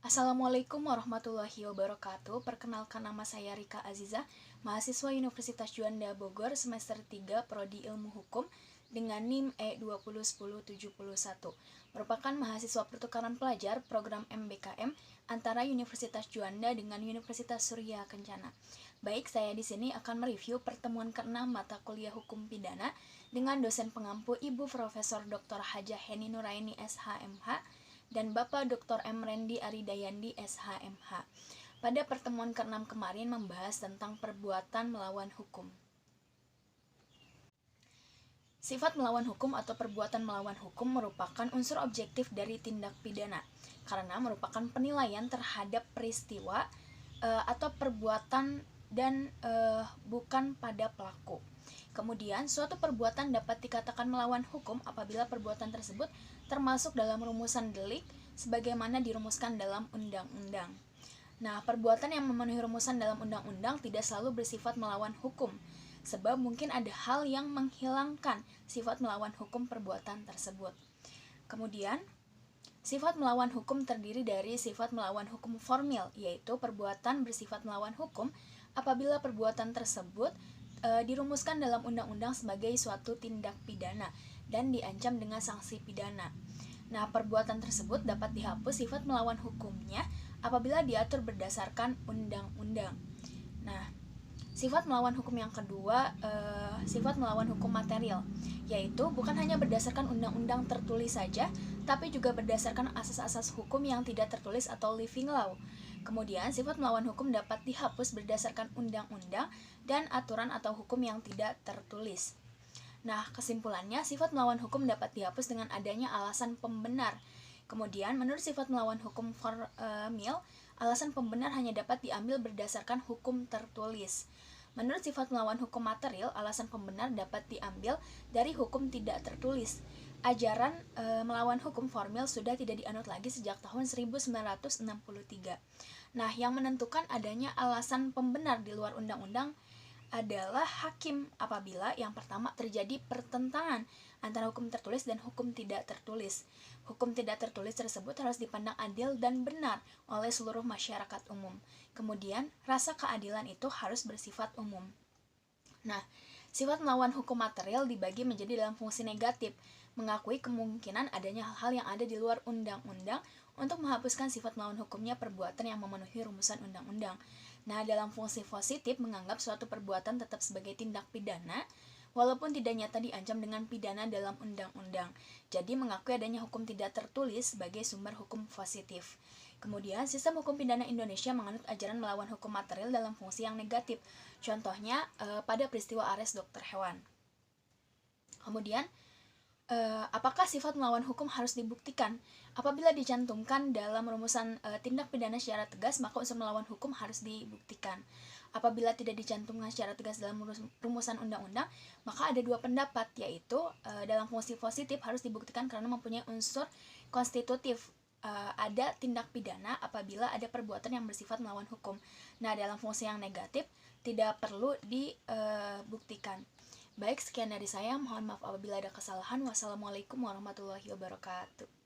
Assalamualaikum warahmatullahi wabarakatuh. Perkenalkan, nama saya Rika Aziza, mahasiswa Universitas Juanda Bogor semester 3 Prodi Ilmu Hukum dengan NIM E201071. Merupakan mahasiswa pertukaran pelajar program MBKM antara Universitas Juanda dengan Universitas Surya Kencana. Baik, saya di sini akan mereview pertemuan ke-6 mata kuliah Hukum Pidana dengan dosen pengampu Ibu Profesor Dr. Hajah Heni Nuraini SHMH dan Bapak Dr. M. Rendi Aridayandi SHMH. Pada pertemuan ke-6 kemarin membahas tentang perbuatan melawan hukum. Sifat melawan hukum atau perbuatan melawan hukum merupakan unsur objektif dari tindak pidana karena merupakan penilaian terhadap peristiwa atau perbuatan dan bukan pada pelaku. Kemudian, suatu perbuatan dapat dikatakan melawan hukum apabila perbuatan tersebut termasuk dalam rumusan delik sebagaimana dirumuskan dalam undang-undang. Nah, perbuatan yang memenuhi rumusan dalam undang-undang tidak selalu bersifat melawan hukum, sebab mungkin ada hal yang menghilangkan sifat melawan hukum perbuatan tersebut. Kemudian, sifat melawan hukum terdiri dari sifat melawan hukum formil, yaitu perbuatan bersifat melawan hukum apabila perbuatan tersebut dirumuskan dalam undang-undang sebagai suatu tindak pidana dan diancam dengan sanksi pidana. Nah, perbuatan tersebut dapat dihapus sifat melawan hukumnya apabila diatur berdasarkan undang-undang. Nah, sifat melawan hukum yang kedua, sifat melawan hukum material, yaitu bukan hanya berdasarkan undang-undang tertulis saja, tapi juga berdasarkan asas-asas hukum yang tidak tertulis atau living law. Kemudian, sifat melawan hukum dapat dihapus berdasarkan undang-undang dan aturan atau hukum yang tidak tertulis. Nah, kesimpulannya, sifat melawan hukum dapat dihapus dengan adanya alasan pembenar. Kemudian, menurut sifat melawan hukum formil, alasan pembenar hanya dapat diambil berdasarkan hukum tertulis. Menurut sifat melawan hukum material, alasan pembenar dapat diambil dari hukum tidak tertulis. Ajaran melawan hukum formil sudah tidak dianut lagi sejak tahun 1963. Nah, yang menentukan adanya alasan pembenar di luar undang-undang adalah hakim apabila yang pertama terjadi pertentangan antara hukum tertulis dan hukum tidak tertulis. Hukum tidak tertulis tersebut harus dipandang adil dan benar oleh seluruh masyarakat umum. Kemudian, rasa keadilan itu harus bersifat umum. Nah, sifat melawan hukum material dibagi menjadi dalam fungsi negatif, mengakui kemungkinan adanya hal-hal yang ada di luar undang-undang untuk menghapuskan sifat melawan hukumnya perbuatan yang memenuhi rumusan undang-undang. Nah, dalam fungsi positif menganggap suatu perbuatan tetap sebagai tindak pidana walaupun tidak nyata diancam dengan pidana dalam undang-undang. Jadi mengakui adanya hukum tidak tertulis sebagai sumber hukum positif. Kemudian, sistem hukum pidana Indonesia menganut ajaran melawan hukum material dalam fungsi yang negatif. Contohnya pada peristiwa Ares Dr. Hewan. Kemudian, apakah sifat melawan hukum harus dibuktikan? Apabila dicantumkan dalam rumusan tindak pidana secara tegas, maka unsur melawan hukum harus dibuktikan. Apabila tidak dicantumkan secara tegas dalam rumusan undang-undang, maka ada dua pendapat, yaitu dalam fungsi positif harus dibuktikan karena mempunyai unsur konstitutif. Ada tindak pidana apabila ada perbuatan yang bersifat melawan hukum. Nah, dalam fungsi yang negatif tidak perlu dibuktikan. Baik, sekian dari saya. Mohon maaf apabila ada kesalahan. Wassalamualaikum warahmatullahi wabarakatuh.